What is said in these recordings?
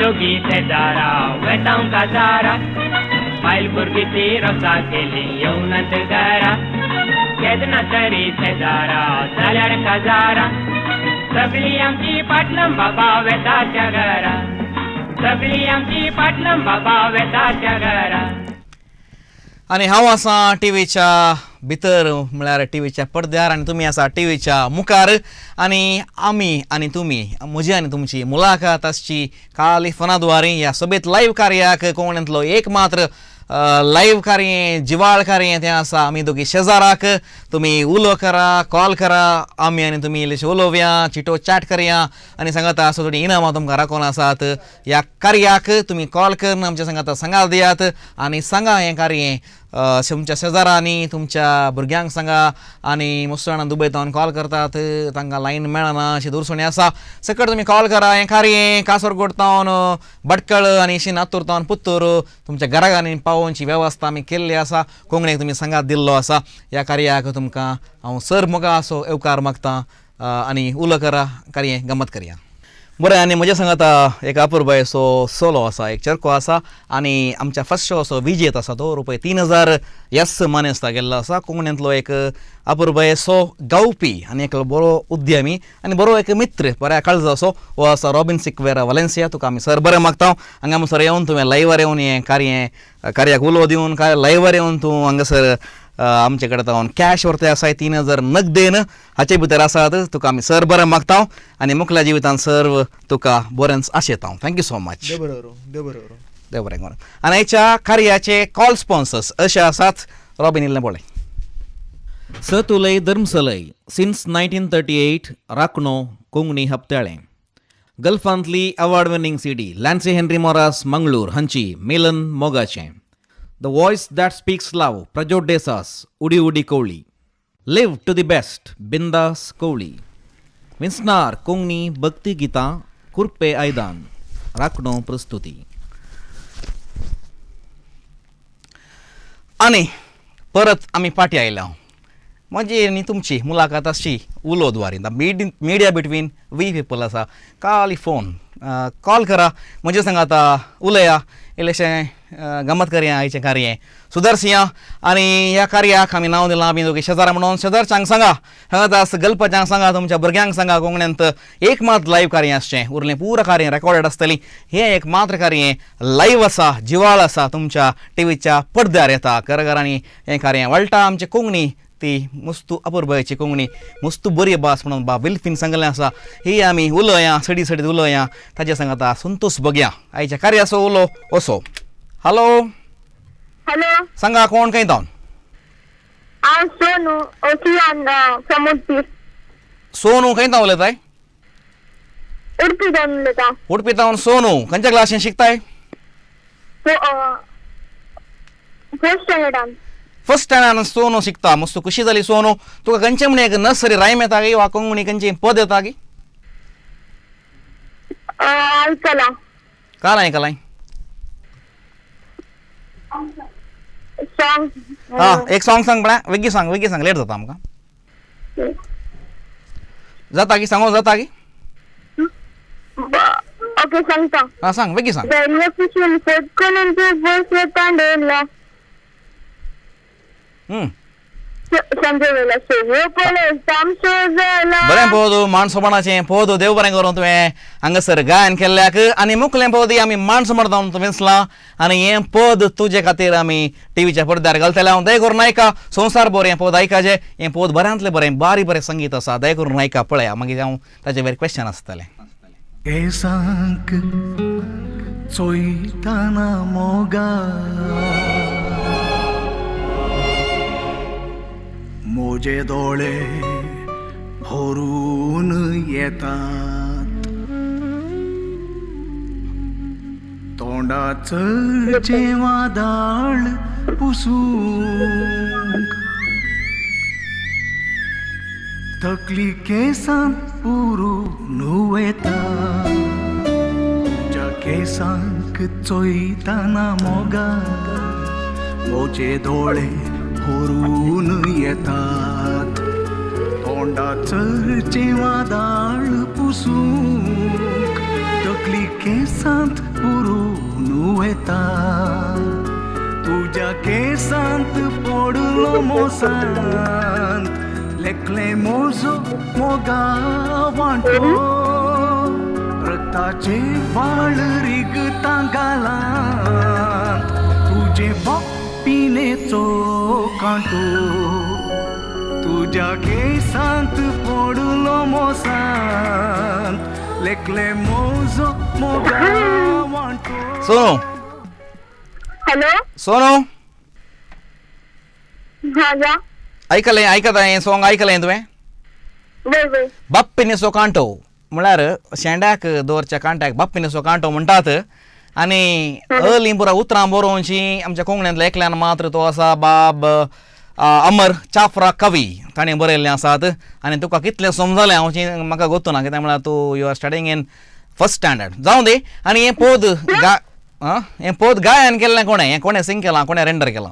दोगी शेजारा वेतांव काजारा बायल भुरगीं ती रसा केली येवनात घरा केदना तरी शेजारा जाल्यार काजारा सगळी आमची पाटणम बाबा वेताच्या घरा सगळी आमची पाटणम बाबा वेताच्या घरा. आणि हांव आसा टीव्हीच्या भितर म्हळ्यार टीव्हीच्या पडद्यार आणि तुमी आसा टीव्हीच्या मुखार आणि आमी आणि तुमी म्हजी आनी तुमची मुलाखत आसची काली फनाद्वारे ह्या सोबत लायव्ह कार्याक कोंकणींतलो एक मात्र लायव्ह कार्य जिवाळ कार्य तें आसा आमी दोगी शेजाराक. तुमी उलो करा कॉल करा आमी आनी तुमी इल्लेशे उलोवया चिटो चॅट करया आनी सांगाता असो थोडी इनामां तुमकां राखून आसात. ह्या कार्याक तुमी कॉल करून आमच्या सांगाता सांगात दियात आनी सांगा हें कार्य तुमच्या शेजारांनी तुमच्या भुरग्यांक सांगा. आनी मस्त जाणां दुबयतावन कॉल करतात तांकां लायन मेळना अशी दुरसुणी आसा सकट तुमी कॉल करा. हें कार्य कासरगोड तावन भटकळ आनी नातूर तावन पुत्तूर तुमच्या घरागांनी पावोवची वेवस्था आमी केल्ली आसा. कोंकणीक तुमी सांगात दिल्लो आसा. ह्या कार्याक तुमकां हांव सर मोगा असो येवकार मागतां आनी उलो करा कार्य गंमत करया. बरें आनी म्हज्या सांगात एक अपुरबायसो सोलो आसा एक चर्को आसा आनी आमच्या फर्स्ट शो असो विजेत आसा तो ₹3000 यस मानेस्ता गेल्लो आसा. कोंकणींतलो एक अपुरबायसो गावपी आनी एक बरो उद्यमी आनी बरो एक मित्र बऱ्या काळजा असो हो आसा रॉबिन सिक्वेरा वालेन्सिया. तुका आमी सर बरें मागता हांगा सर येवन तुवें लायव्हार येवन हें कार्याक उलो दिवन लायव्हार येवन तूं हांगासर आमचे कडेन तावन कॅश व्हरता आसाय 3000 नगदेन हाचे भितर आसात. तुका आमी सर बरें मागता आनी मुखल्या जिवितान सर तुका बरेंच आशेता. Thank you so much. देव बरें करूं. आनी हेच्या कार्याचे कॉल स्पॉन्सर्स अशे आसात. रॉबिन इल्लें पळय. सतुलय धर्मसलय सिन्स 1938 राखणो कोंकणी हप्त्याळें. गल्फांतली award winning CD Lancy Henry Moras Mangalore हांची मिलन मोगाचें. The voice that speaks love, Prajot Desas, Udi Udi Kowli. Live to the best, Bindas Kowli. Winsnar, Kongni, Bhakti Gita, Kurpe Aidan, Rakno Prastuti. आणि परत आम्ही पाठी आयल्या. माझी आणि तुमची मुलाखत अशी उलोद्वारे मीडिया बिटवीन वी पीपल आसा. काली फोन कॉल करा म्हणजे सांगात उलया इल्लेशें गमत करया आयचें कार्य सुदारसिया. आनी ह्या कार्याक आमी नांव दिलां आमी दोगी शेजारा म्हणून. शेजारच्यांक सांगा हांगा गलपाच्यांक सांगा तुमच्या भुरग्यांक सांगा कोंकण्यांत एक मात लायव्ह कार्य आसचें उरलें पुरो कार्य रेकॉर्डेड आसतली. हें एक मात्र कार्य लायव्ह आसा जिवाळ आसा तुमच्या टीव्हीच्या पडद्यार येता घराघरांनी हें कार्य वळटा. आमची कोंकणी ती मस्तू अपुरबायची कोंकणी मस्तू बरी भास म्हणून विल्फीन सांगलें आसा. ही आमी उलोवया सडी सडीत उलोवया ताजे सांगात संतोष बघया आयच्या कार्याचो उलो असो. हॅलो हॅलो सांगा कोण खंय तावन. हांव सोनू ओसियान समुद्र. सोनू खंय तावन उलयताय. उडपी जावन उलयता. उडपी तावन सोनू खंयच्या क्लासीन शिकताय. फर्स्ट स्टँडर्डान सोनू शिकता. मस्त खुशी जाली सोनू. तुका खंयचे म्हणे एक नर्सरी रायम येता गी वा कोंकणी खंयची पद येता गी. आयकला काल आयकलाय. एक सॉंग सांग म्हळ्यार वेगळी सांग लेट जाता आमकां. जाता की सांगू जाता की. ओके सांगता. सांग वेगळी सांग. बरें पळोवं माणसोपणाचें पळोवं देव बरें करूं तुवें हांगासर गायन केल्ल्याक. आनी मुखलें पळोवं आमी माणसो म्हणटा विंसलां आनी हें पद तुजे खातीर आमी टीव्हीच्या पडद्यार घालतले. हांव दय करून आयका संवसार भर हें पद आयकाचें. हें पद बऱ्यांतलें बरें बारीक बरें संगीत आसा. दय करून आयका पळया मागीर हांव ताचे वयर क्वेश्चन आसतलें. केसांक चोयताना मोगा मोजे दोळे भरून येतात. तोंडाचें वादळ पुसूंक तकली केसांत उरून येता. तुज्या केसांक चोयताना मोगा मोजे दोळे भरून येतात. तोंडाचें वादळ पुसूंक तकली केसांत येता तुझ्या केसांत पडलो मोसांत लेखले मोजो मोगा वांटो रक्ताचे वाळ रिगता गालांत तुझे बापिनेचो कांटो तुझ्या केसांत पडलो मोसांत लेखले मोजो मोगा वांटो सोनू हॅलो सोनू हा जा ऐकत आहे सॉंग ऐकलंय तुवें वय वय बाप्पिनेसो कांटो म्हळ्यार शेंड्याक दवरच्या कांट्याक बाप्पिनेसो कांटो म्हणटात आनी अर्लीं पुरा उतरां बरोवची आमच्या कोंकण्यांतल्या एकल्यान मात्र तो आसा बाब अमर चाफरा कवी ताणें बरयल्लें आसात आनी तुका कितलें समजलें हांव म्हाका गोतू ना कित्याक म्हळ्यार तूं you are studying in first standard जावं दी आनी हें पोद गायन केल्लें कोणें हें कोणें सिंग केलां कोणें रेंडर केलां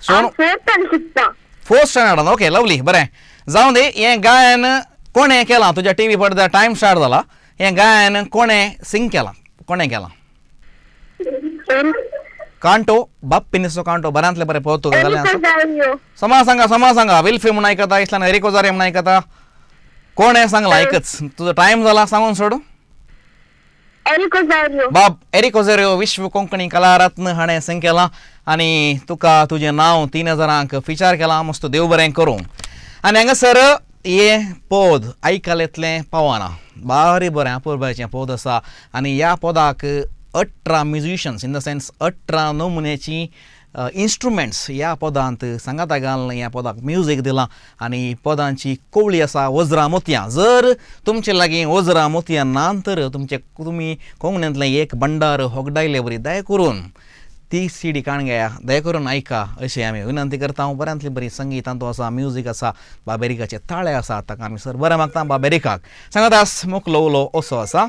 सोनू फोर्थान शिकता फोर्थ स्टँडर्डान ओके लवली बरें जावं दी हें गायन कोणें केलां तुज्या टी व्ही पडद्यार टायम स्टार्ट जाला हें गायन कोणें सिंग केलां कोणें केलां कांटो बाप्पिनेसो कांटो बऱ्यांतलें बरें पोर्तुगीज जालें आसा समा सांगा विल्फी म्हूण आयकता इतल्यान एरिकोजारे म्हूण आयकता कोणें सांगलां आयकच तुजो टायम जाला सांगून सोड बाब एरिकोजारियो विश्व कोंकणी कलारत्न हाणें सिंग केलां आनी तुका तुजें नांव 3000 फिचार केलां मस्त देव बरें करूं आनी हांगासर हें पोद आयकलेंतलें पावना बारी बरें अपुर्बाचें पोद आसा आनी ह्या पोदाक 18 म्युजिशियन्स इन द सेन्स 18 नमुन्याची इन्स्ट्रुमेंट्स ह्या पोदांत सांगाता घालून ह्या पोदाक म्युजीक दिलां आनी पोदांची कोवळी आसा वज्रा मोतयां जर तुमचे लागीं वज्रा मोतयां ना तर तुमी कोंकण्यांतलें एक भंडार होगडायले बरी दया करून ती सीडी काण घेया दया करून आयका अशें आमी विनंती करता हांव बऱ्यांतली बरी संगीत तांतू आसा म्युजीक आसा बाबेरिकाचे ताळे आसा ताका आमी सर बरें मागता बाबेरिकाक सांगात आस मुकलो उलो असो आसा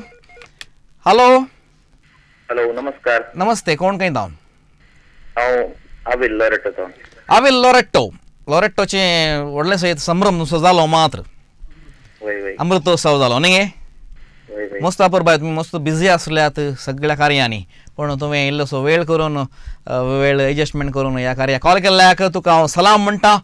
हॅलो हॅलो नमस्कार नमस्ते कोण खंय जावन हांव आविल लोरेटोचो आविल लोरेटोचे व्हडले सयत संभ्रम नुसो जालो मात्र वय वय अमृतोत्सव जालो न्ही गे वय वय मस्त अपुरबाय तुमी मस्त बिझी आसल्यात सगळ्या कार्यांनी पूण तुवें इल्लोसो वेळ करून वेळ एडजस्टमेंट करून ह्या कार्याक कॉल केल्ल्याक तुका हांव सलाम म्हणटा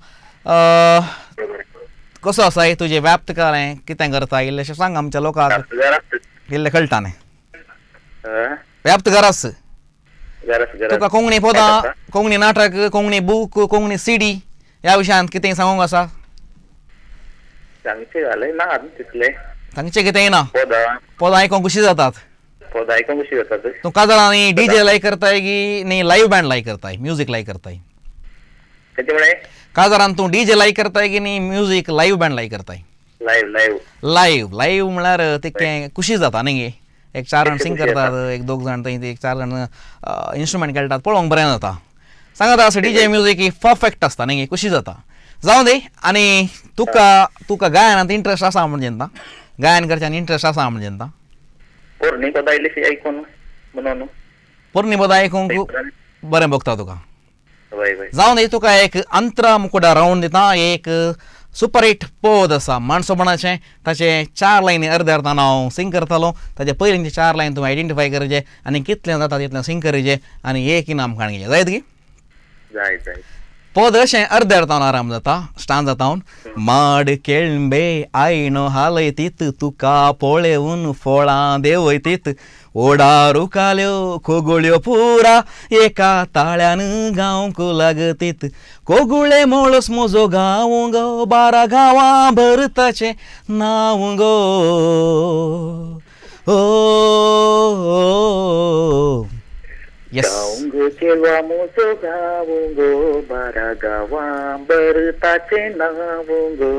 कसो आसा तुजें व्याप्त काळें कितें करता इल्लेशें सांग आमच्या लोकांक इल्लें कळटा न्ही व्याप्त गरज तुका कोंकणी पदां कोंकणी नाटक कोंकणी बूक कोंकणी सीडी ह्या विशयांत कितें सांगूंक आसा सांगचे जालें ना तितलें तांचें कितें ना पदां आयकूंक खुशी जातात पद आयकूंक कशी जातात तूं काजळांनी डीजे लायक करताय की न्ही लायव्ह बँड लायक करताय म्युजीक लायक करताय कितें म्हळें काजळान तूं डीजे लायक करताय की न्ही म्युजीक लायव्ह बँड लायक करताय लायव्ह म्हळ्यार ते खुशी जाता न्ही गे एक 4 जाण सिंग करतात एक 2 जाण थंय 4 जाण इन्स्ट्रुमेंट खेळटात पळोवंक बरें जाता सांगात आसा डीजे म्युजीक ही परफेक्ट आसता न्ही गे खुशी जाता जावं दी आनी तुका गायनांत इंट्रस्ट आसा म्हणजे गायन करच्यान इंट्रस्ट आसा म्हणजे पोरणी पदां इल्लीशी आयकून म्हणून पोरणी पदां आयकूंक बरें भोगता तुका वय वय जावं दी तुका एक अंतरा मुकुडा रावंड दिता एक सुपर हिट पोद आसा माणसोपणाचें ताचे 4 लायनी अर्दे अर्दान हांव सिंग करतालो ताचे पयलींचे 4 लायन तुवें आयडेंटिफाय करचे आनी कितलें जाता तितलें सिंग करचें आनी एक इनाम काण घेवचें जायत गी जाय जाय पोद अशें अर्दे अर्दान आराम जाता स्टान जाता माड केळंबे आयणो हालयतीत तुका पळेवून फळां देवयतीत ओडारू काल्यो कोगुळ्यो पुरा एका ताळ्यान गावंक लागतीत कोगुळे मोळस म्हजो गांव गो 12 गांवां भरताचें नांव गो गांव चेडवा म्हजो गांव गो 12 गांवां भरताचें नांव गो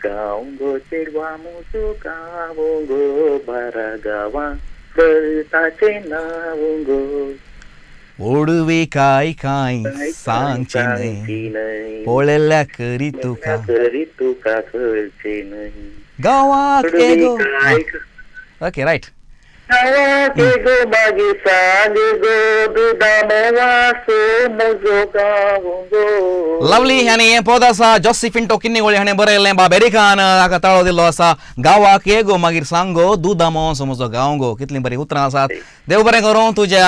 गांव चेडवा म्हजो गांव गो 12 गांवां भरताचें नांव गो ओडवी काय काय सांगची न्हय पळयल्या करी तुका कळचें न्हय गांवांत ओके रायट हवा के गो मागी सांग गो दुधा वासो मोजो गावो गो लवली ह्याने हे पद आसा जॉसिफिन टोकिन्नीगोळे हाणें बरयल्लें बाबेरिकान हाका ताळो दिल्लो आसा गांवाक ये गो मागीर सांगो दुधामो समजो गांव गो कितली बरी उतरां आसात देव बरें करूं तुजें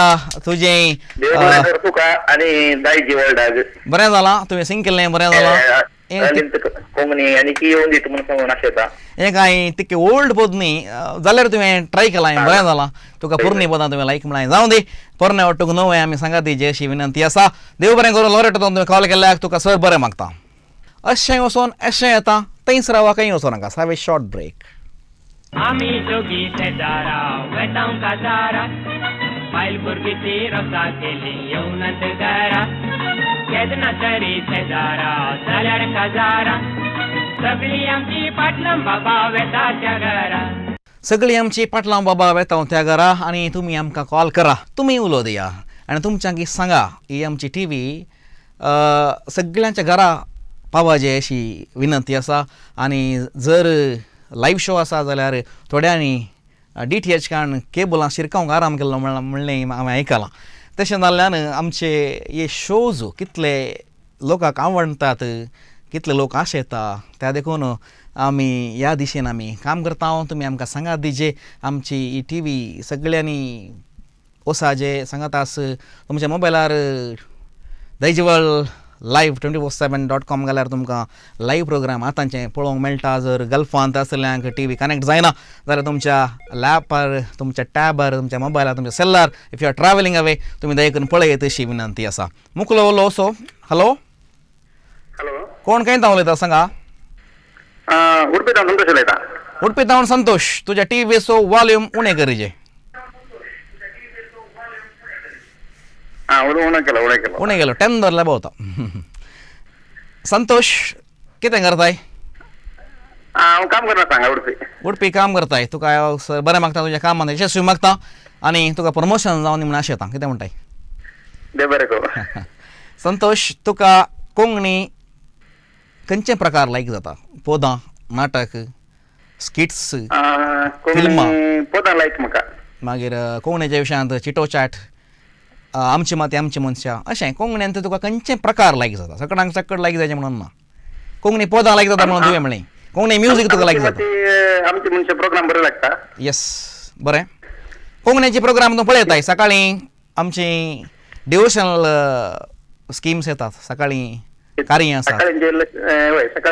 देव बरें कर तुका आनी दायजी वर्ल्डाक बरें जालां तुवें सिंग केल्लें बरें जालां कोंकणी आनी की येवन दिता म्हणून सांगून आशेता हें कांय तितके ओल्ड पद न्ही जाल्यार तुवें ट्राय केलां बरें जालां तुका पोरणी पदां तुवें लायक म्हळां जावं दी पोरणे वाटूक नवें आमी सांगातीचे अशी विनंती आसा देव बरें करूं लोरेटो तुवें कॉल केल्ल्याक तुका सर बरें मागता अशें वचोन अशें येता थंयच रावा खंय वचों नाका हॅव ए शॉर्ट ब्रेक आमी दोगी शेजारा वेतांव काजारा बायल भुरगीची रसा केली येवनात घरा केदना तरी शेजारा जाल्यार काजारा सगळी आमची पाटलम बाबा वेता त्या घरा सगळीं आमची पाटलां बाबा वेतांव त्या घरा आनी तुमी आमकां कॉल करा तुमी उलो दिया आनी तुमच्यांक सांगा ही आमची टीव्ही सगळ्यांच्या घरा पावपाची अशी विनंती आसा आनी जर लायव्ह शो आसा जाल्यार थोड्यांनी DTH कारण केबलां शिरकावंक आराम केल्लो म्हणलें हांवें आयकलां तशें जाल्ल्यान आमचे हे शोज कितले लोकांक आवडटात कितले लोक आशेता त्या देखून आमी ह्या दिशेन आमी काम करता तुमी आमकां सांगात दिजे आमची ही टीव्ही सगळ्यांनी ओसाजे सांगात आस तुमच्या मोबायलार दैजवळ लायव्ह 24/7.com गेल्यार तुमकां लायव्ह प्रोग्राम आतांचे पळोवंक मेळटा जर गल्फांत आसल्यांक टीव्ही कनेक्ट जायना जाल्यार तुमच्या लॅपार तुमच्या टॅबार तुमच्या मोबायलार तुमच्या सेल्लार if you are travelling away तुमी दयेकून पळयत अशी विनंती आसा मुकलो उलो सो हॅलो हॅलो कोण खंय उलयता सांगा उडपीतान संतोष उलयता उडपी तावन संतोष तुज्या टीव्हीचो वॉल्यूम उणें करीजे उणें गेलो 10 धरल्या भोंवता संतोष कितें करताय हांव काम करना सांगा उडपी उडपी काम करताय तुका सर बरें मागता तुज्या कामान यशस्वी मागता आनी तुका प्रमोशन जावन म्हण आशेता कितें म्हणटाय देव बरें करूं संतोष तुका कोंकणी खंयचे प्रकार लायक जाता पदां नाटक स्किट्स फिल्मां पदां लायक म्हाका मागीर कोंकणीच्या विशयांत चिटो चॅट आमची माती आमची मनशां अशें कोंकणींत तुका खंयचे प्रकार लायक जाता सगळ्यांक चक्कड लायक जायचें म्हणून ना कोंकणी पदां लायक जाता म्हणून तुवें म्हणलें कोंकणी म्युजीक तुका लायक जाता आमची मनशां प्रोग्राम बरें लागता येस बरें कोंकणीचे प्रोग्राम तूं पळयताय सकाळीं आमची डिवोशनल स्किम्स येतात सकाळीं कार्य आसा सकाळी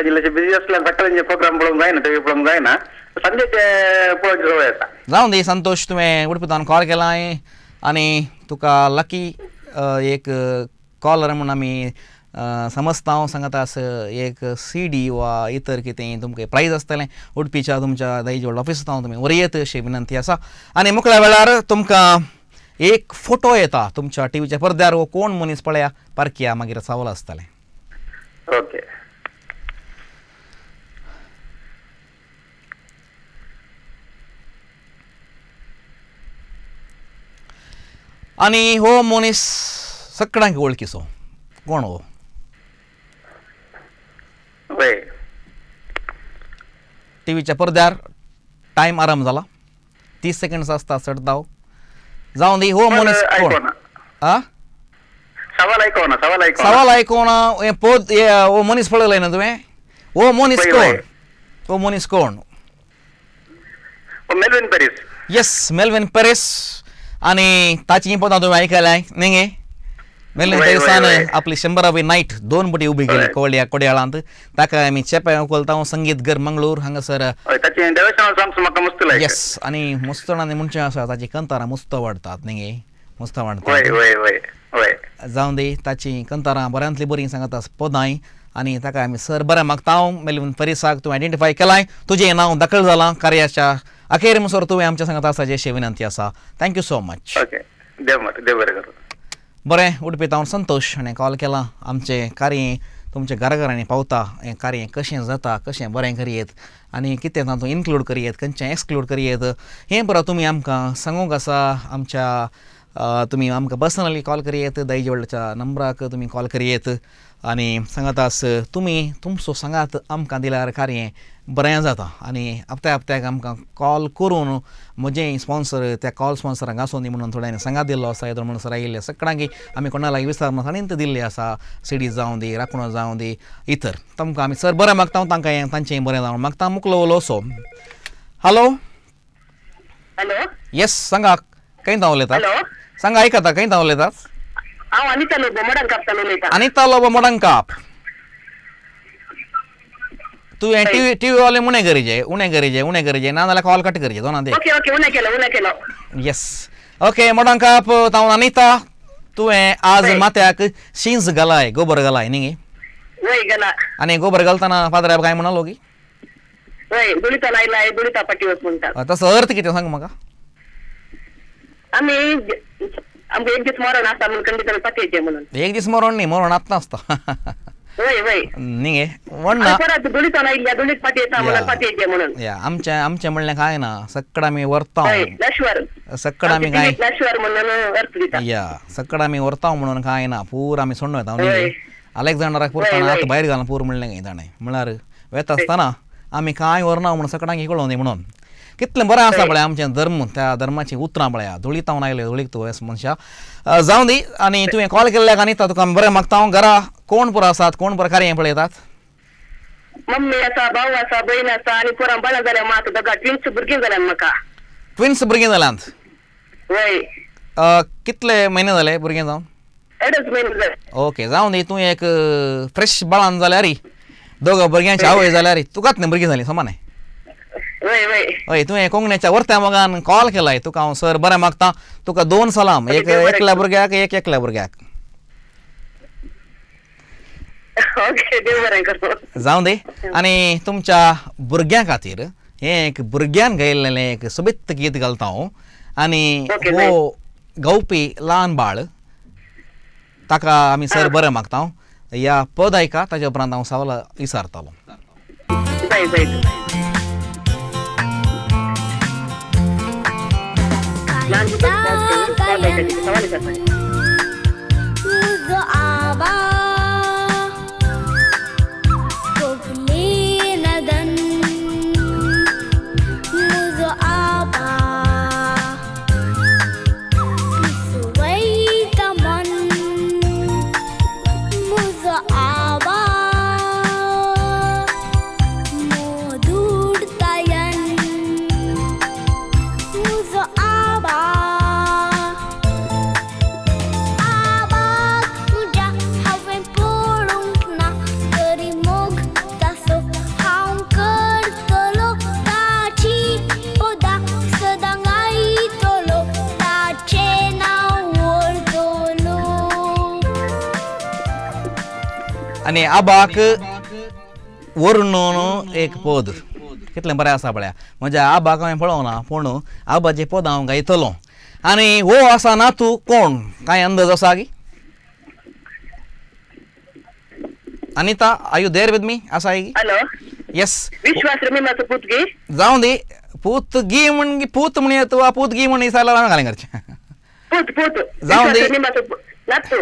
जिल्ल्याचे बिजी आसल्यान सकाळींचे प्रोग्राम पळोवंक जायना टीव्ही पळोवंक जायना संजेचे पळोवची सवय आसा जावं दी संतोष तुवें उडपितान कॉल केलाय आनी तुका लकी एक कॉलर म्हणून आमी समजता हांव सांगता आस एक CD वा इतर कितें तुमकां प्रायज आसतलें उडपीच्या तुमच्या दैजवळ ऑफिसांत तुमी व्हरयत अशी विनंती आसा आनी मुकल्या वेळार तुमकां एक फोटो येता तुमच्या टीव्हीच्या पडद्यार वो कोण मनीस पळया पारकिया मागीर सावल आसतलें ओके आनी हो मनीस सगळ्यांक वळखीचो कोण हो टीव्हीच्या पडद्यार टायम आराम जाला 30 सेकंड्स आसता चड धांव जावं दी हो मनीस कोण सवाल आयकोना हें पद हो मनीस पळयलें ना तुवें हो मनीस कोण मेल्विन पेरीस येस मेल्विन पेरीस आनी ताची पदां तुवें आयकल्याय न्ही मेल्विन पेरीसान आपली 100वी नायट 2 बुटी उबी केली कोडयाळांत ताका आमी चेपे उखलता संगीत घर मंगळूर हांगासर येस आनी मुस्तणांनी म्हणचे आसा ताची कंतारां मुस्त वाडटात न्ही मुस्त वाडटात जावं दी ताची कंतारां बऱ्यांतली बरीं सांगता पदांय आनी ताका आमी सर बरें मागता मेल्विन पेरीसाक तुवें आयडेंटिफाय केलाय तुजें नांव दाखल जालां कार्याच्या अखेर म्हणसर तुवें आमच्या सांगता आसा अशी विनंती आसा थँक्यू सो मच बरें उडपी तावन संतोष हाणें कॉल केला आमचें कार्य तुमच्या घराघरांनी पावता हें कार्य कशें जाता कशें बरें करयेत आनी कितें तातूंत इन्क्लूड करयेत खंयचें एक्सक्लूड करयेत हें परत तुमी आमकां सांगूंक आसा आमच्या तुम्ही आमकां पर्सनली कॉल करियेत दाईजे व्हडल्याच्या नंबराक तुम्ही कॉल करियेत आनी सांगातास तुमी तुमचो सांगात आमकां दिल्यार कार्य बरें जाता आनी हप्त्या हप्त्याक आमकां कॉल करून म्हजें स्पॉन्सर त्या कॉल स्पॉन्सराक आसूं दी म्हणून थोड्यांनी सांगात दिल्लो आसा येदो म्हणून सर आयिल्ले सगळ्यांक आमी कोणालाय विचारना आनींत दिल्ली आसा सिडीज जावं दी राखणो जावं दी इतर तुमकां आमी सर बरें मागता तांकां तांचेंय बरें जावं मागता मुकलो उलोवचो हॅलो हॅलो येस सांगा खंय उलयतात हॅलो सांगा आयकता खंय उलयतात हांव अनिता लोबो मडन कापतान उलयतां अनिता लोबो मोडंकाप तुवें टीव्ही वाले उणें गरजे ना जाल्यार कॉल कट करचे दोनां दे ओके ओके उणें केलो येस ओके मोडंकाप हांव अनिता तुवें आज माथ्याक शिंज घालाय गोबर घालाय न्ही वय गेला आनी गोबर घालतना फादराक काय म्हणालो की वय दुलिता लायलाय दुलिता पाटी वच म्हणटा तसो अर्थ कितें सांग म्हाका आमी आमकां एक दीस मरण आसा म्हणून खंडीत पातयेचें म्हणून एक दीस मरण न्ही मरण आत्ता आसता वय वय न्ही म्हणना परत दुलिता लायिल्ल्या दुलीत पातयेता म्हणून पातयेचें म्हणून या आमचें म्हणलें काय ना सक्कड आमी व्हरता लश्वर सक्कड आमी काय लश्वर म्हणून अर्थ दिता या सक्कड आमी व्हरता म्हणून काय ना पूर आमी सोडून वयता न्ही अलेक्झांडराक पुरताना हात भायर घालून पूर म्हणलें काय ताणें म्हळ्यार वेता आसतना आमी कांय व्हरना म्हणून सगळ्यांक कळों दी म्हणून कितलें बरें आसा पळय आमचें धर्म त्या धर्माची उतरां पळया धुळीतावन आयले धुळीक तूं येस मनशा जावं दी आनी तुवें कॉल केल्ल्याक आनी तुका बरें मागता हांव घरा कोण पुरो आसात कोण पुरो कार्य पळयतात मम्मी आसा भाऊ आसा बहीण आसा आनी पोरां बाळां जाल्यार म्हाका दोगा ट्विन्स भुरगीं जाल्यात म्हाका ट्विन्स भुरगीं जाल्यांत वय कितले म्हयने जाले भुरगें जावन 2.5 म्हयने जाले ओके जावं दी तूं एक फ्रेश बाळान जाल्यार दोगा भुरग्यांची आवय जाल्यार तुकाच न्ही भुरगीं जालीं समाने वय वय हय तुवें कोंकणीच्या वर्त्या मोगान कॉल केलाय तुका हांव सर बरें मागता तुका 2 सलाम एक एकल्या भुरग्याक एक एकल्या भुरग्याक ओके देव बरें करूं जावं दी आनी तुमच्या भुरग्यां खातीर हें एक भुरग्यान गायिल्लें एक सोबीत गीत घालता हांव आनी हो गावपी ल्हान बाळ ताका आमी सर बरें मागता हांव ह्या पद आयका ताच्या उपरांत हांव सवाल विचारतालो बाय बाय तुझो आबा कोकली नदन तुझो आबा सुवैता मन तुझो आबा मोदूडतायन तुझो आबा आनी आबाक वर्णून एक पद कितलें बरें आसा पळया म्हज्या आबाक हांवें पळोवना पूण आबाचें पद हांव गायतलो आनी हो आसा नातू कोण कांय अंदाज आसा की Anita are you there with me आसा हॅलो येस विश्वास रमिमाचो पुतगी जावं दी पूतगी म्हण पूत म्हण येतो वा पूतगी म्हण दिसायला हांवें घालें करचें पूत पूत जावं दी रमिमाचो नातू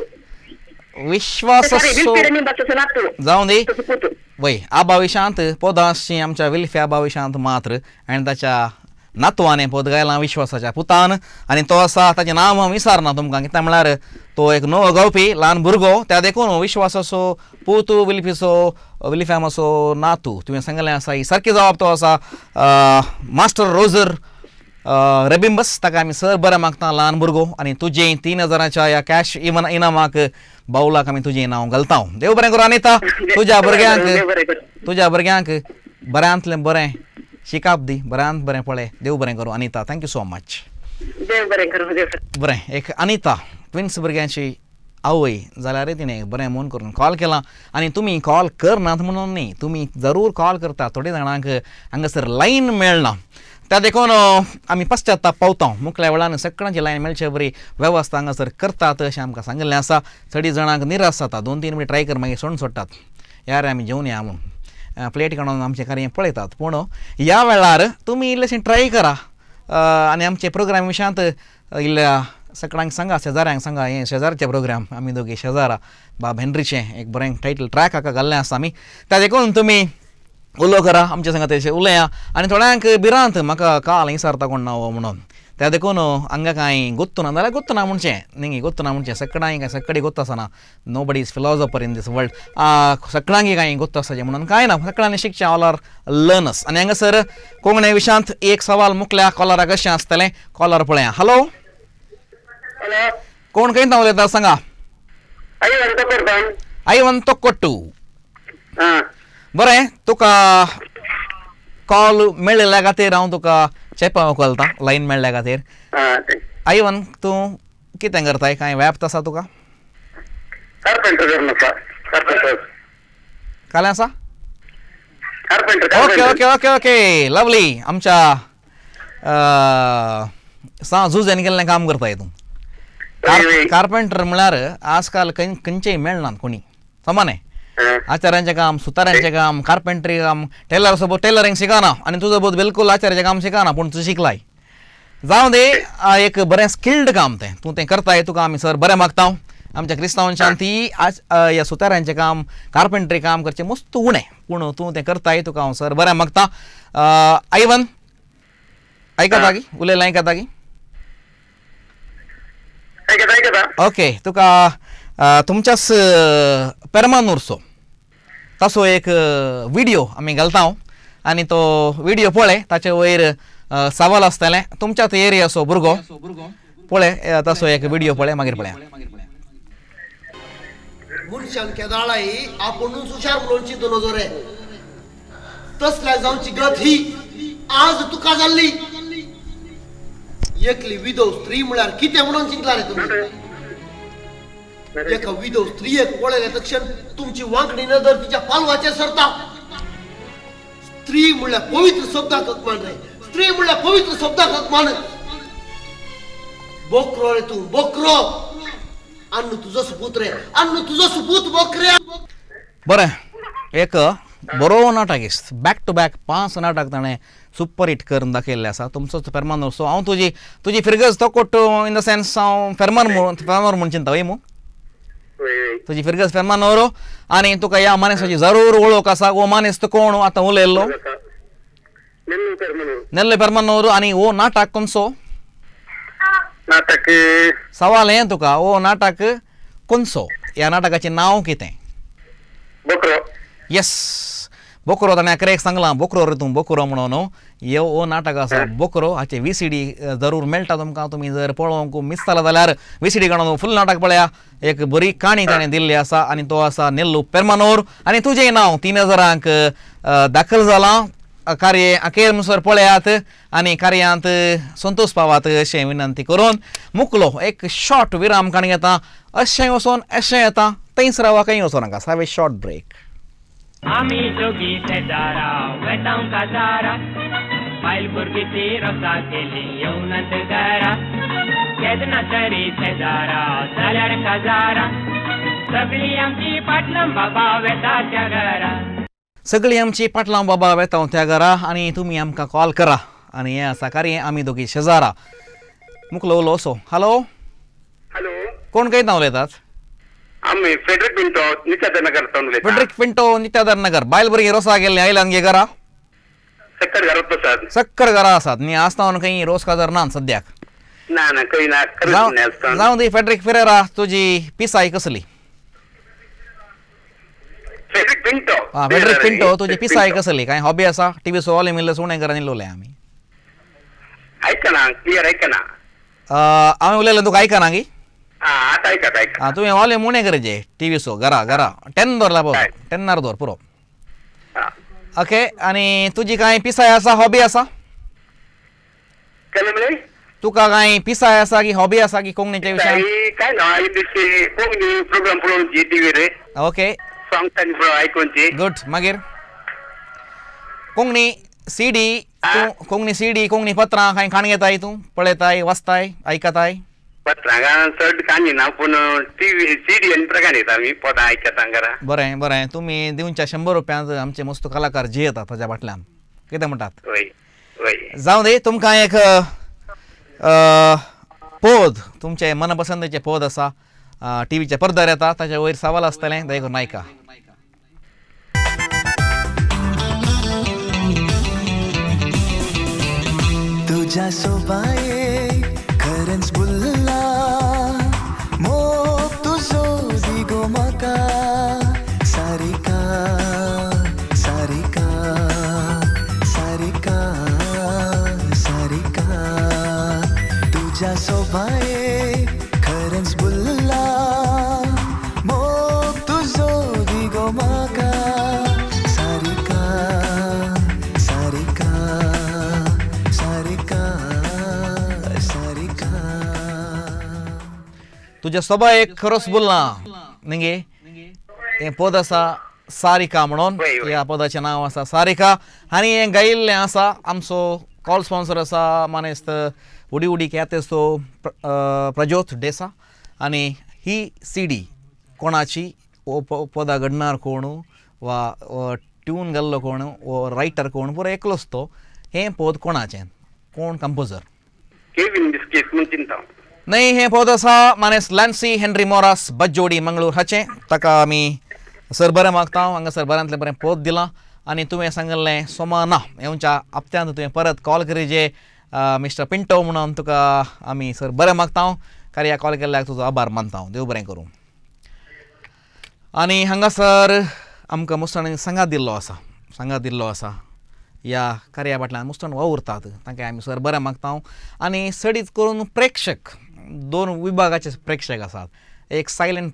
विश्वास रमिमाचो नातू जावं दी पूत वय आबा विशांत पदांशी आमच्या विल्फे आबा विशांत मात्र आनी ताच्या नातवान पद गायलां विश्वासाच्या पुतान आनी तो आसा ताचें नांव हांव विसारना तुमकां कित्याक म्हळ्यार तो एक नवो गावपी ल्हान भुरगो त्या देखून विश्वासाचो पुतू विल्फेमाचो नातू तुवें सांगलें आसा ही सारकी जबाब तो आसा मास्टर रोजर रेबिंबस ताका आमी सर बरें मागता ल्हान भुरगो आनी तुजें 3000च्या ह्या कॅश इनामाक बावलाक आमी तुजें नांव घालता देव बरें करूं अनिता तुज्या भुरग्यांक बऱ्यांतलें बरें शिकाप दी बऱ्यांत बरें पळय देव बरें करूं अनिता थँक्यू सो मच देव बरें करूं देव बरें एक अनिता ट्विन्स भुरग्यांची आवय जाल्यार तिणें बरें मन करून कॉल केलां आनी तुमी कॉल करनात म्हणून न्ही तुमी जरूर कॉल करता थोड्या जाणांक हांगासर लायन मेळना त्या देखून आमी पश्चाताप पावता मुखल्या वेळान सगळ्यांची लायन मेळचे बरी वेवस्था हांगासर करतात अशें आमकां सांगिल्लें आसा थोडी जाणांक निराश जाता 2-3 मिनट ट्राय कर मागीर सोडून सोडटात यार आमी जेवन या म्हणून प्लेट काडून आमचें कार्य पळयतात पूण ह्या वेळार तुमी इल्लेशें ट्राय करा आनी आमचे प्रोग्राम विशयांत इल्ल्या सगळ्यांक सांगा शेजाऱ्यांक सांगा हे शेजारचे प्रोग्राम आमी दोगी शेजारा बाब हेनरीचें एक बरें टायटल ट्रॅक हाका घाल्लें आसा आमी त्या देखून तुमी उलो करा आमचे सांगा तेशें उलया आनी थोड्यांक भिरांत म्हाका काल विचारता कोण ना म्हणून त्या देखून हांगा कांय गुत्तू ना जाल्यार गुत्तू ना म्हणचें न्ही गुत्तू ना म्हणचें सगळ्यांक सगळी गुत्त आसना nobody is philosopher in this world सगळ्यांक कांय गुत्त आसाचें म्हणून कांय ना सगळ्यांनी शिकचें ऑल आर लर्नर्स आनी हांगासर कोंकणी विशयांत एक सवाल मुकल्या कॉलराक कशें आसतलें कॉलर पळया हॅलो हॅलो कोण खंय उलयता सांगा आई म्हणतो करता आयवंत कोट्टू हां बरें तुका कॉल मेळिल्ल्या खातीर हांव तुका चेपा उखलतां लायन मेळ्ळ्या खातीर हां आयवन तूं कितें करताय कांय व्याप आसा तुका कारपेंटर करून आसा कारपेंटर कालें आसा carpenter okay okay okay okay lovely आमच्या झुजान केल्लें काम करताय तूं कार्पेंटर म्हळ्यार आजकाल खंयचेय मेळनात कोणी समाने आचार्यांचें काम सुतारांचें काम कार्पेंट्री काम टेलर सोबत टेलरिंग शिकना आनी तुजो बोध बिलकुल आचार्याचें काम शिकना पूण तूं शिकलाय जावं दे एक बरें स्किल्ड काम तें तूं तें करताय तुका आमी सर बरें मागता आमच्या क्रिस्तांवां शांती आज ह्या सुतारांचें काम कार्पेंट्री काम करचें मस्त उणें पूण तूं तें करताय तुका हांव सर बरें मागता आयवन आयकता गी उलयलें आयकता गी ओके तुका तुमच्याच पेरमानूरचो तसो एक व्हिडिओ आमी घालता आनी तो व्हिडिओ पळय ताचे वयर सवाल आसतलें तुमच्याच एरियाचो भुरगो पळय तसो एक व्हिडिओ पळय मागीर पळया मनशान केदाळाई आपुणूच हुशार म्हणून चिंतून नजो रे तसल्या जावची गत ही आज तुका जाल्ली एकली विधव स्त्री म्हळ्यार कितें म्हणून चिंतला रे तुमी एका विधव स्त्रियेक पळयले तक्षण तुमची वांकडी नदर तिच्या पालवाचेर सरता स्त्री म्हळ्यार पवित्र शब्दाक मान रे स्त्री म्हळ्यार पवित्र शब्दाक मान बोकरो रे तूं बोकरो अन्न तुझो सुपूत रे अन्न तुझो सुपूत बोकऱ्या बरें एक बरो नाटक इस्त बॅक टू बॅक 5 नाटक ताणें सुपर हिट करून दाखयल्लें आसा तुमचोच फेर्मान सो हांव तुजी फिरगज तो कोट्टू इन द सेन्स हांव फेर्मार म्हणून चिंता वय मू तुजी फिरगज फेर्मान वरो आनी तुका ह्या मानेसाची जरूर वळख आसा वो मानेस तो कोण आतां उलयल्लो नेल्लो फेर्मान आनी वो नाटक कोणसो नाटक सवाल हें तुका वो नाटक कोणसो ह्या नाटकाचें नांव कितें बोकरो येस बोकरो ताणें आखरेक सांगलां बोकरो रे तूं बोकरो म्हणून हो नाटक आसा बोकरो हाचे VCD जरूर मेळटा तुमकां तुमी जर पळोवंक मिस जाला जाल्यार VCD काडून फूल नाटक पळया एक बरी काणी ताणें दिल्ली आसा आनी तो आसा नेल्लू पेरमानोर आनी तुजें नांव 3000 दाखल जालां कार्य अखेर म्हणसर पळयात आनी कार्यांत संतोश पावात अशें विनंती करून मुकलो एक शॉर्ट विराम काणी येता अशें वचोन अशें येता थंयच रावा खंय वचों नाका हॅव ए शॉर्ट ब्रेक आमी दोगी शेजारा वेतांव काजारा बायल भुरगीं ती रसा केली येवनात घरा केदना तरी शेजारा जाल्यार काजारा सगळीं आमची पाटलम बाबा वेता त्या घरा सगळीं आमची पाटलां बाबा वेतांव त्या घरा आनी तुमी आमकां कॉल करा आनी हें आसा कार्य आमी दोगी शेजारा मुकलो उलो असो हॅलो हॅलो कोण खंय उलयतात आम्ही फेडरिक पिंटो नित्यानगरांतून उलयता फेडरिक पिंटो नित्यादर नगर बायल भुरगीं रोसा गेल्लीं आयलान गे घरा सक्कर घरात आसात सक्कर घरा आसात न्ही आसता खंय रोस काजार ना सद्याक ना ना खंय ना जावं दी फेडरिक फिरेरा तुजी पिसाय कसली फेडरिक पिंटो फेडरिक पिंटो तुजी पिसाय कसली काय हॉबी आसा टीव्ही सोवले मिल्ले सुणे घरांनी लोले आमी ऐकना क्लियर ऐकना हांवें उलयलें तुका आयकना गी आता ऐकता तुवें वाले मुणे करचे टीव्ही सो घरा 10 दवरला पळय 10 दवर पुरो ओके आनी तुजी कांय पिसाय आसा हॉबी आसा केलें म्हळें तुका कांय पिसाय आसा की हॉबी आसा की कोंकणीच्या विशयान काय ना कोंकणी प्रोग्राम पळोवनची टीव्हीर ओके सॉंग्स आनी आयकोनची गुड मागीर कोंकणी सीडी कोंकणी सीडी कोंकणी पत्रां कांय खाण घेताय तूं पळयताय वाचताय आयकताय पत्रांक चड काणी ना पूण टीव्ही सीडी आनी प्रकार येता आमी पदां आयकता घरा बरें बरें तुमी दिवच्या 100 रुपयांत आमचे मस्त कलाकार जियेतात ताच्या फाटल्यान कितें म्हणटात वय जावं दे तुमकां एक पोद तुमचे मनपसंतीचे पोद आसा टीव्हीच्या पडद्यार येता ताच्या वयर सवाल आसतलें दयेकून नायका. तुझ्या सोबाये खरंच बुल्ला मोग तुझो दिगो म्हाका सारिका सारिका सारिका सारिका तुझ्या सोबाये खरंच बुल्ला मोग तुझो दिगो म्हाका सारिका सारिका सारिका सारिका तुझ्या सोबा एक खरोच बोलना निंगे हे पद आसा सारिका म्हणून ह्या पदाचें नांव आसा सारिका आनी हें गायिल्लें आसा आमचो कॉल स्पॉन्सर आसा मानेस्त उडी उडी खेळतेस तो प्रज्योत देसा आनी ही CD कोणाची पदां घडणार कोण वा ट्यून घाल्लो कोण वो रायटर कोण पुरो एकलोच तो हें पद कोणाचें कोण कंपोजर नाही हें पद आसा मानेस लॅन्सी हेनरी मोरास बज्जोडी मंगळूर हाचें ताका आमी सर बरें मागता हांगासर बऱ्यांतलें बरें पद दिलां आनी तुवें सांगलें सोमा ना येवच्या हप्त्यांत तुवें परत कॉल करीजे मिस्टर पिंटो म्हणून तुका आमी सर बरें मागता कार्या कॉल केल्ल्याक तुजो आभार मानता देव बरें करूं. आनी हांगासर आमकां मुस्ताणी सांगात दिल्लो आसा ह्या कार्या फाटल्यान मुस्ताण वावुरतात तांकां आमी सर बरें मागता आनी चडीत करून प्रेक्षक 2 विभागाचे प्रेक्षक आसात. एक सायलेंट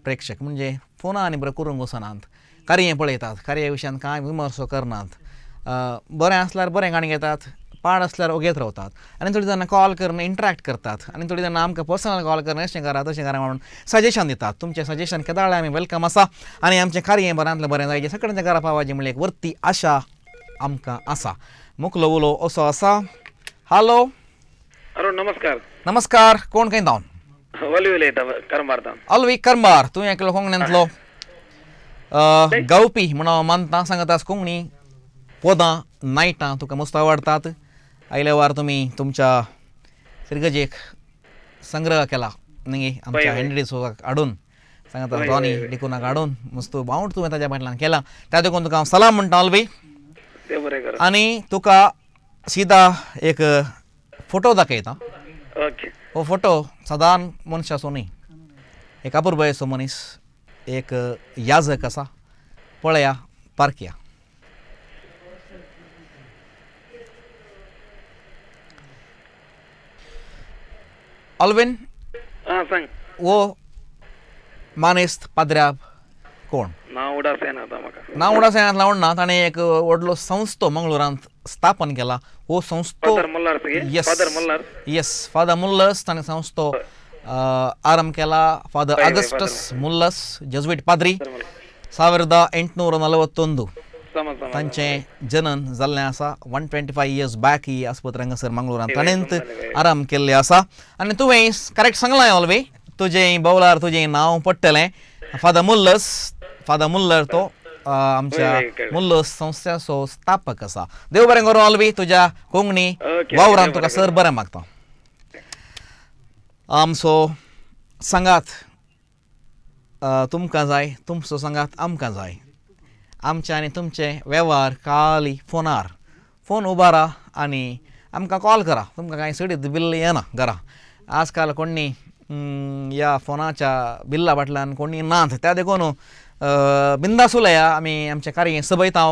प्रेक्षक म्हणजे फोना आनी बरें करूंक वचनात कार्य पळयतात कार्या विशयान कांय विमर्शो करनात बरें आसल्यार बरें गाणी घेतात पाड आसल्यार ओगेत रावतात आनी थोडी जाणां कॉल करून इंटरॅक्ट करतात आनी थोडी जाणां आमकां पर्सनल कॉल करून अशें करा तशें करा म्हणून सजेशन दितात. तुमचें सजेशन केदाळे आमी वेलकम आसा आनी आमचें कार्य बऱ्यांतलें बरें जायचें सगळ्यांच्या घरा पावपाचें म्हणल्यार एक वर्ती आशा आमकां आसा. मुखलो उलो असो आसा. हॅलो हॅलो नमस्कार नमस्कार कोण खंय जावन वली उलयता करमारता अलवी करमार तूं एकलो कोंकण्यांतलो गावपी म्हणून हांव मानता सांगता कोंकणी पदां नायटां तुका मस्त आवडटात. आयल्या वार तुमी तुमच्या सिरगजेक संग्रह केला न्ही आमच्या हँड्रेडीसोक हाडून सांगता रॉनी डिकुनाक हाडून मस्त बावंड तुवें ताच्या फाटल्यान केला त्या देखून तुका हांव सलाम म्हणटा अलवी. आनी तुका सीधा एक फोटो दाखयता. हो फोटो सादारण मनशाचो न्ही एक अपुरबायेचो मनीस एक याजक आसा पळया पारकिया. अल्विन वो मानेस्त पाद्र्याब कोण नांव उडासेनात म्हाका नांव उडासेनात लावना ताणें एक व्हडलो संस्थो मंगळुरांत स्थापन केला. हो संस्थो येस फादर मुल्लर्स ताणें संस्थो आरंभ केला. फादर अगस्टस मुल्लस जेजुईट पाद्री 1841 तांचें जनन जाल्लें आसा. 125 years बॅक ही आस्पत्री हांगासर मंगळुरांत ताणेंत आरंभ केल्लें आसा. आनी तुवें करेक्ट सांगलां ऑलवे तुजें बावलार तुजें नांव पडटलें फादर मुल्लर तो आमच्या मुल्लस संस्थेचो स्थापक आसा. देव बरें करूं ऑलवी तुज्या कोंकणी वावरान तुका सर बरें मागता. आमचो सांगात तुमकां जाय तुमचो सांगात आमकां जाय. आमचे आनी तुमचे वेव्हार खाली फोनार फोन उबारा आनी आमकां कॉल करा. तुमकां कांय सडीत बिल्ल येना घरा आजकाल कोणी ह्या फोनाच्या बिल्ला फाटल्यान कोणी नात त्या देखून बिंदास उलया आमी आमचें कार्य सबयता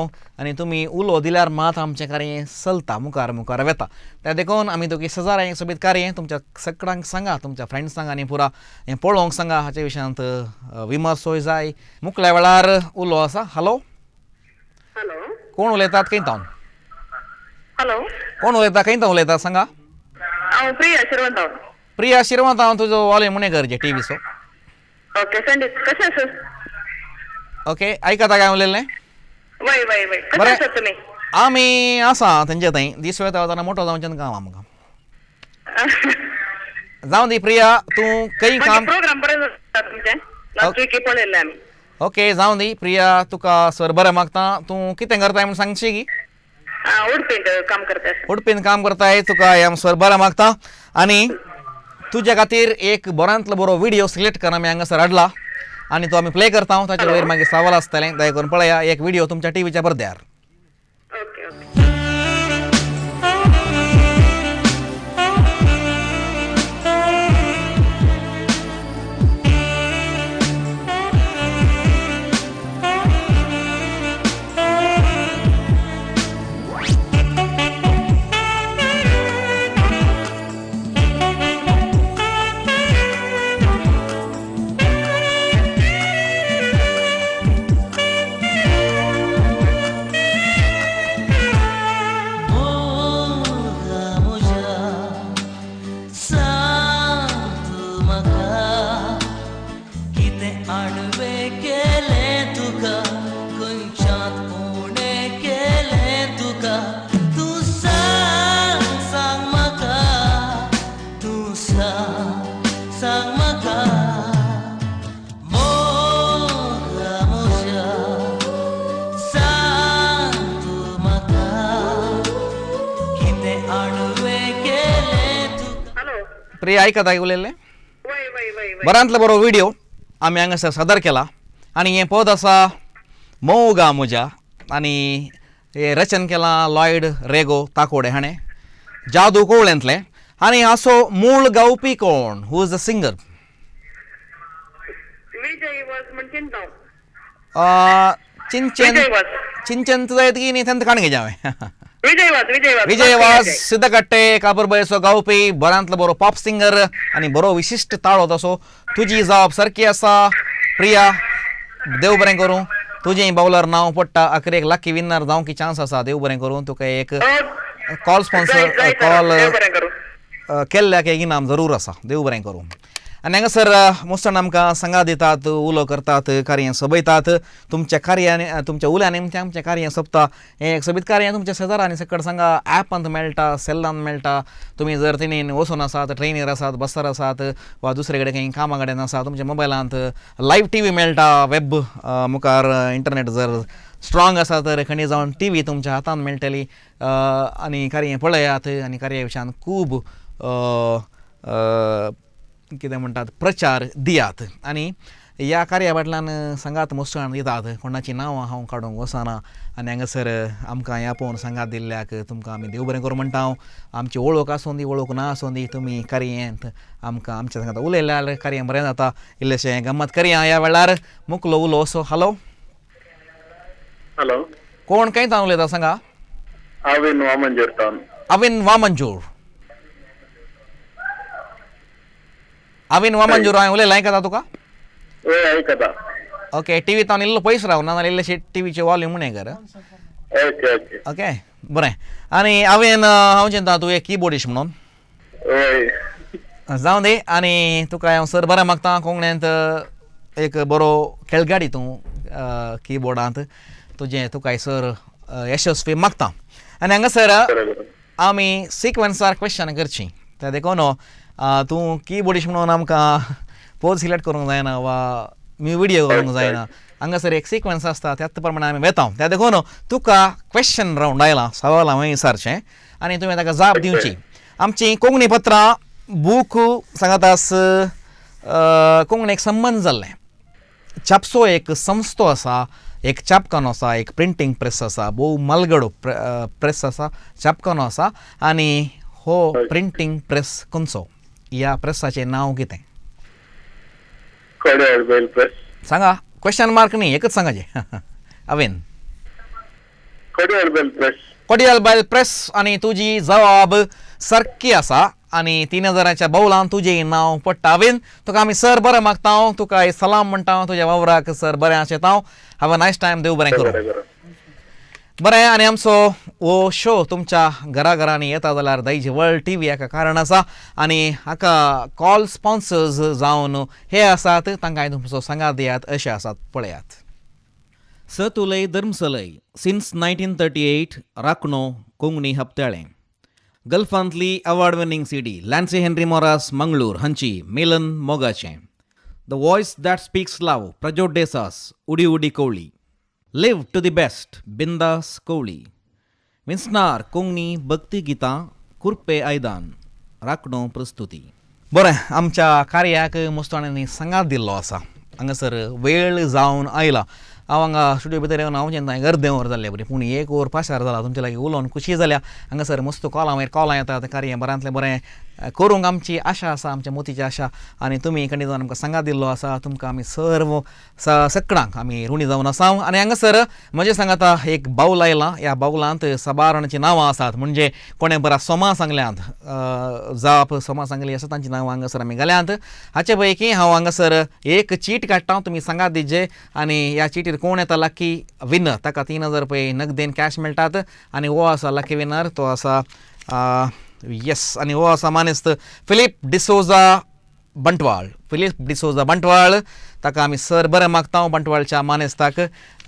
आनी तुमी उलो दिल्यार मात आमचें कार्य चलता मुखार वेता. त्या देखून आमी दोगी सजार हें सोबीत कार्य तुमच्या सगळ्यांक सांगा तुमच्या फ्रेंड्सांक आनी पुरा हें पळोवंक सांगा हाचे विशयांत विमर्शोय जाय. मुखल्या वेळार उलो आसा. हॅलो कोण उलयतात खंय तावन हॅलो कोण उलयता खंय तावन उलयता सांगा. हांव प्रिया शिरवंत प्रिया शिरवंत हांव तुजो वाले मुने गरजे टीव्हीचो. ओके संडे कशें आसा ओके आयकता काय उलयल्लें वय वय वय कशें आसा तुमी आमी आसा तेंचे थंय दीस वेता वतना मोठो जावचें काम आमकां. जावं दी प्रिया तूं खंय काम प्रोग्राम बरें जाता तुमचें लास्ट वीक पळयल्लें आमी. ओके जावं दी प्रिया तुका सर बरें मागता. तूं कितें करताय म्हूण सांगशी की उडपींत काम करता उडपीन काम करताय तुका हें सर बरें मागता. आनी तुझ्या खातीर एक बऱ्यांतलो बरो व्हिडिओ सिलेक्ट करून आमी हांगासर हाडला आनी तो आमी प्ले करता ताचे वयर मागीर सवाल आसतलें दया करून पळया एक व्हिडिओ तुमच्या टीव्हीच्या पडद्यार. ओके ओके प्रिया आयकता उलयल्लें वय वय वय वय बऱ्यांतलो बरो व्हिडिओ आमी हांगासर सादर केला आनी हें पद आसा मोगा मुजा आनी हें रचन केलां लॉयड रेगो ताकोडे हाणें जादू कोवळ्यांतलें आनी हाचो मूळ गावपी कोण हू इज द सिंगर विजय वाज म्हणजे नाव चिंचेन विजय वाज चिंचेंत जायत की न्ही तेंत काण घेजा हांवें विजय वाज सिद्धकट्टे काबरबयचो गावपी बऱ्यांतलो बरो पॉप सिंगर आनी बरो विशिश्ट ताळो तसो तुजी जाप सारकी आसा प्रिया देव बरें करूं तुजें बावलर नांव पडटा आखरेक लकी विनर जावंकी चान्स आसा देव बरें करूं तुका एक कॉल स्पॉन्सर कॉल केल्ल्याक एक इनाम जरूर आसा देव बरें करूं. आनी हांगासर मुस्तान आमकां सांगा दितात उलो करतात कार्य सबयतात तुमच्या कार्यान तुमच्या उल्या निमत्यान आमचें कार्य सोंपता हें एक सोबीत कार्य तुमच्या शेजारांनी सकट सांगा ॲपांत मेळटा सेल्लान मेळटा तुमी जर तिणेन वचून आसात ट्रेनीर आसात बसार आसात वा दुसरे कडेन खंय कामा कडेन आसात तुमच्या मोबायलांत लायव्ह टी व्ही मेळटा वेब मुखार इंटरनेट जर स्ट्रॉंग आसा तर खंय जावन टी व्ही तुमच्या हातांत मेळटली आनी कार्य पळयात आनी कार्या विशयान खूब कितें म्हणटात प्रचार दियात आनी ह्या कार्या फाटल्यान सांगात मुस्तान दितात कोणाची नांवां हांव काडूंक वचना आनी हांगासर आमकां ह्या पळोवन सांगात दिल्ल्याक तुमकां आमी देव बरें करूं म्हणटा हांव आमची वळख आसूं दी वळख ना आसूं दी तुमी कार्यांत आमकां आमच्या सांगात उलयल्यार कार्य बरें जाता इल्लेशें गंमत करया ह्या वेळार मुकलो उलो असो हॅलो हॅलो कोण खंय तावन उलयता सांगा हांवें वामंजूर टावन हांवें वामंजूर हांवें उलयलां आयकता तुका हय आयकता ओके टी व्ही तावन इल्लो पयस राव ना जाल्यार इल्लेशें टी व्हीचें वॉल्यूम उणें कर ओके ओके ओके बरें आनी हांव चिंता तूं एक किबोर्डिस्ट म्हणून हय जावं दे आनी तुका हांव सर बरें मागता कोंकणींत एक बरो खेळगाडी तूं किबोर्डांत तुका सर यशस्वी मागता आनी हांगासर आमी सिक्वेन्सार क्वेश्चन करची त्या देखून तूं किबोर्डिस्ट म्हणून आमकां पोज सिलेक्ट करूंक जायना वा व्हिडिओ करूंक जायना हांगासर एक सिक्वेन्स आसता त्याच प्रमाणे आमी वेता त्या देखून तुका क्वेश्चन रावंड आयलां सवाल हांवें विचारचें आनी तुवें ताका जाप दिवची आमची कोंकणी पत्रां बूक सांगात आस कोंकणीक संबंद जाल्लें छापसो एक संस्थो आसा एक छापखानो आसा एक प्रिंटींग प्रेस आसा भोव मालगड प्रेस आसा छापखानो आसा आनी हो प्रिंटींग प्रेस खंयचो ह्या प्रेसाचें नांव कितें कोडयाळ प्रेस सांगा क्वेश्चन मार्क न्ही एकच सांगाचें हांवें कोडियल बेल प्रेस आनी तुजी जवाब सारकी आसा आनी 3000च्या बावलान तुजें नांव पडटा हांवें तुका आमी सर बरें मागता तुका सलाम म्हणटा तुज्या वावराक सर बरें आशेता हाव अ नायस टायम देव बरें करूं बरें आनी आमचो हो शो तुमच्या घराघरांनी येता जाल्यार दैज वर्ल्ड टी व्ही हाका कारण आसा आनी हाका कॉल स्पॉन्सर्स जावन हे आसात तांकां तुमचो सांगात दियात अशे आसात पळयात सतुलय धर्मसलय सिन्स 1938 राखणो कोंकणी हप्त्याळें गल्फांतली award winning CD Lancy Henry Moras Mangalore हांची मिलन मोगाचें द वॉयस दॅट स्पीक्स लाव प्रज्योत देसास उडी उडी कवळी लिव टू दी बेस्ट बिंदास कवळी विन्सनार कोंकणी भक्ती गितां कुर्पे आयदान राखणो प्रस्तुती बरें आमच्या कार्याक मुस्ताणांनी सांगात दिल्लो आसा हांगासर वेळ जावन आयला हांव हांगा स्टुडियो भितर येवन हांव जेन्ना अर्दें वर जाल्लें बरें पूण 1 वर पाशार जाला तुमचे लागीं उलोवन खुशी जाल्या हांगासर मस्त कॉलां वयर कॉलां येतात कार्य बऱ्यांतलें बरें करूंक आमची आशा आसा आमच्या मोतीची आशा आनी तुमी खंडीत आमकां सांगात दिल्लो आसा तुमकां आमी सर्व सगळ्यांक आमी ऋणी जावन आसा आनी हांगासर म्हजे सांगाता एक बाऊल आयलां ह्या बाऊलांत साबारांची नांवां आसात म्हणजे कोणें बरा सोमा सांगल्यांत जाप सोमा सांगली आसा तांची नांवां हांगासर आमी घाल्यांत हाचे पैकी हांव हांगासर एक चीट काडटा तुमी सांगात दिजे आनी ह्या चिटीर कोण येता लकी विनर ताका 3000 रुपये नगदेन कॅश मेळटात आनी हो आसा लकी विनर तो आसा येस आनी हो आसा मानेस्त फिलीप डिसोजा बंटवाळ ताका आमी सर बरें मागता बंटवाळच्या मानेस्ताक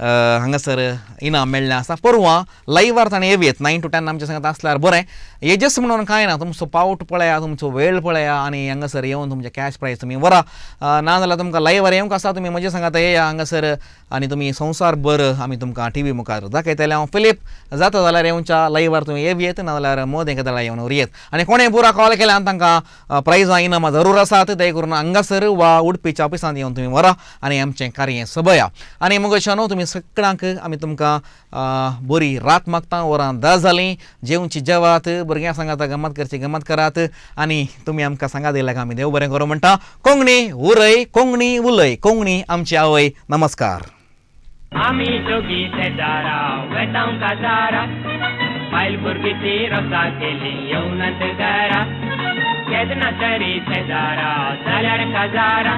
हांगासर इनाम मेळ्ळें आसा परवां लायव्हार ताणें येवयेत 9 to 10 आमच्या सांगात आसल्यार बरें हेजेस म्हणून कांय ना तुमचो पावट पळया तुमचो वेळ पळया आनी हांगासर येवन तुमचे कॅश प्रायज तुमी व्हरा नाजाल्यार तुमकां लायव्हार येवंक आसा तुमी म्हजे सांगात येया हांगासर आनी तुमी संवसारभर आमी तुमकां टीव्ही मुखार दाखयतले हांव फिलीप जाता जाल्यार येवच्या लायव्हार तुमी येवयेत नाजाल्यार मोदें केदाळा येवन व्हरयेत आनी कोणें पुरा कॉल केल्यार तांकां प्रायजां इनामां जरूर आसात दय करून हांगासर वा उडपीच्या ऑफिसांत येवन तुमी व्हरा आनी आमचें कार्य सबया आनी मुगेशा न्हू तुमी सगळ्यांक आमी तुमकां बरी रात मागता वरां 10 जालीं जेवची जेवात भुरग्यांक सांगात गमत करची गमत करात आनी तुमी आमकां सांगात येयल्याक आमी देव बरें करूं म्हणटा कोंकणी उरय कोंकणी उलय कोंकणी आमची आवय नमस्कार आमी दोगी शेजारा वेतांव काजारा बायल भुरगीची रसा केली येवनात घरा केदना तरी शेजारा जाल्यार काजारा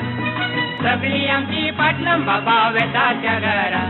सगळी आमची पाटणम बाबा वेता त्या घरा